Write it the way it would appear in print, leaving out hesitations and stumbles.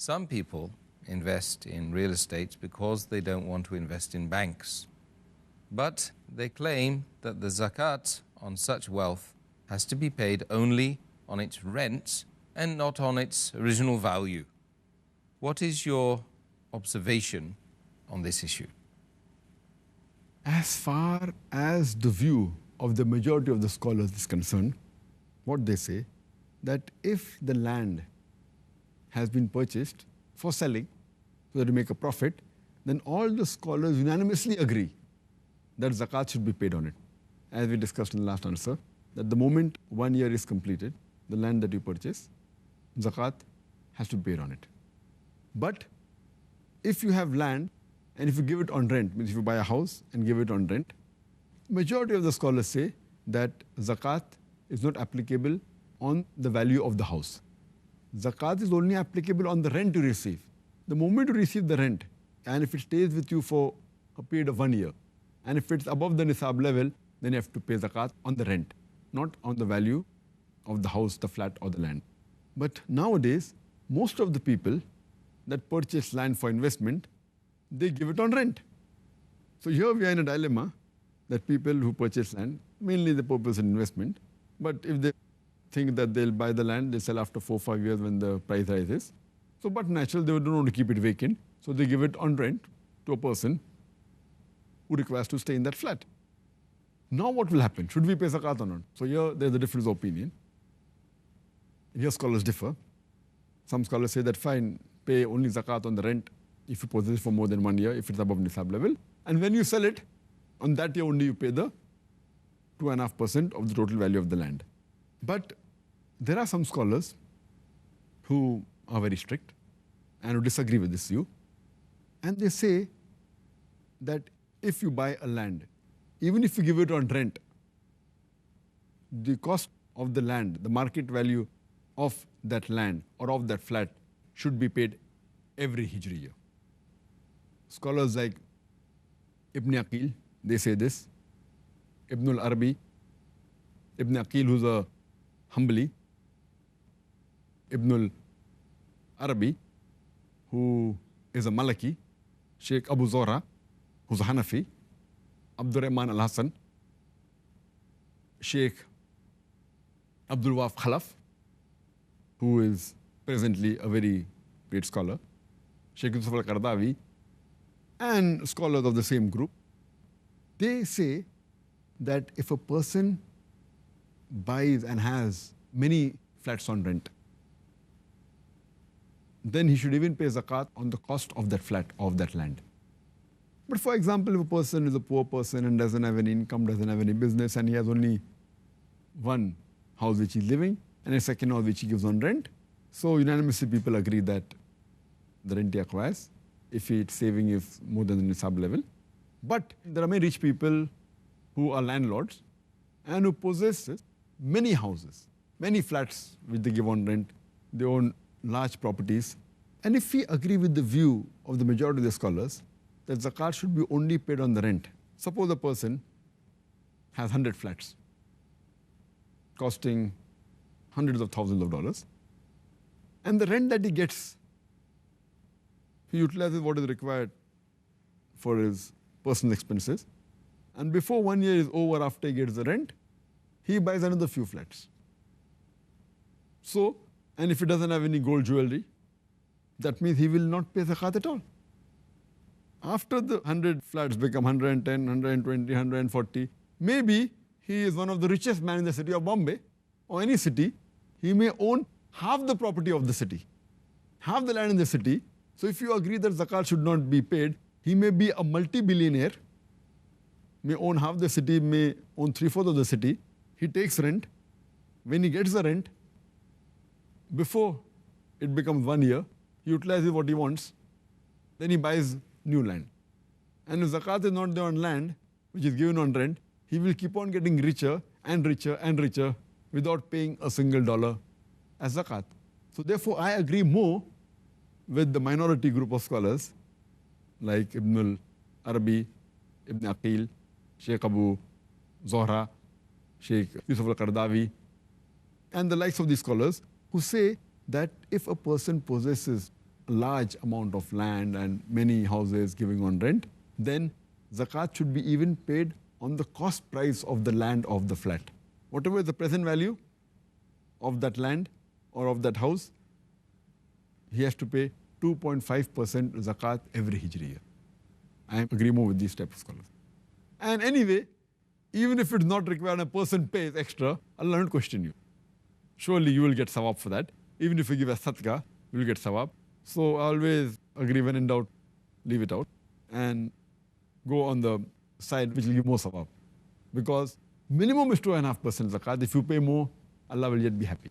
Some people invest in real estate because they don't want to invest in banks. But they claim that the zakat on such wealth has to be paid only on its rent and not on its original value. What is your observation on this issue? As far as the view of the majority of the scholars is concerned, what they say, that if the land has been purchased for selling, so that you make a profit, then all the scholars unanimously agree that zakat should be paid on it. As we discussed in the last answer, that the moment 1 year is completed, the land that you purchase, zakat has to be paid on it. But if you have land and if you give it on rent, means if you buy a house and give it on rent, majority of the scholars say that zakat is not applicable on the value of the house. Zakat is only applicable on the rent you receive. The moment you receive the rent, and if it stays with you for a period of 1 year, and if it's above the Nisaab level, then you have to pay zakat on the rent, not on the value of the house, the flat or the land. But nowadays, most of the people that purchase land for investment, they give it on rent. So here we are in a dilemma that people who purchase land, mainly the purpose of investment, but if they think that they'll buy the land, they sell after 4 or 5 years when the price rises. So but natural, they don't want to keep it vacant, so they give it on rent to a person who requires to stay in that flat. Now what will happen? Should we pay zakat or not? So here there's a difference of opinion. Here scholars differ. Some scholars say that fine, pay only zakat on the rent if you possess it for more than 1 year, if it's above Nisaab level. And when you sell it, on that year only you pay the 2.5% of the total value of the land. But there are some scholars who are very strict and who disagree with this view. And they say that if you buy a land, even if you give it on rent, the cost of the land, the market value of that land or of that flat should be paid every Hijri year. Scholars like Ibn Aqil, they say this. Ibn al-Arabi, Ibn Aqil, who's a Hanbali, Ibn al-Arabi, who is a Malaki, Sheikh Abu Zora, who's a Hanafi, Abdul Rahman al-Hassan, Sheikh Abdul Waf Khalaf, who is presently a very great scholar, Sheikh Yusuf al-Qardawi, and scholars of the same group. They say that if a person buys and has many flats on rent, then he should even pay zakat on the cost of that flat, of that land. But for example, if a person is a poor person and doesn't have any income, doesn't have any business, and he has only one house which he's living and a second house which he gives on rent, so unanimously people agree that the rent he acquires, if it's saving is more than the Nisaab level. But there are many rich people who are landlords and who possess many houses, many flats which they give on rent. They own large properties. And if we agree with the view of the majority of the scholars that zakat should be only paid on the rent, suppose a person has 100 flats costing hundreds of thousands of dollars, and the rent that he gets, he utilizes what is required for his personal expenses, and before 1 year is over, after he gets the rent, he buys another few flats. So, and if he doesn't have any gold jewelry, that means he will not pay zakat at all. After the 100 flats become 110, 120, 140, maybe he is one of the richest men in the city of Bombay or any city. He may own half the property of the city, half the land in the city. So if you agree that zakat should not be paid, he may be a multi-billionaire, may own half the city, may own 3/4 of the city. He takes rent. When he gets the rent, before it becomes 1 year, he utilizes what he wants. Then he buys new land. And if zakat is not there on land, which is given on rent, he will keep on getting richer and richer and richer without paying a single dollar as zakat. So therefore, I agree more with the minority group of scholars like Ibn al-Arabi, Ibn Aqil, Sheikh Abu Zohra, Sheikh Yusuf al-Qardawi, and the likes of these scholars who say that if a person possesses a large amount of land and many houses giving on rent, then zakat should be even paid on the cost price of the land of the flat. Whatever is the present value of that land or of that house, he has to pay 2.5% zakat every Hijri year. I agree more with these type of scholars. And anyway, even if it's not required, a person pays extra, Allah won't question you. Surely you will get sawab for that. Even if you give a sadaqah, you will get sawab. So always agree, when in doubt, leave it out and go on the side which will give more sawab. Because minimum is 2.5% zakat. If you pay more, Allah will yet be happy.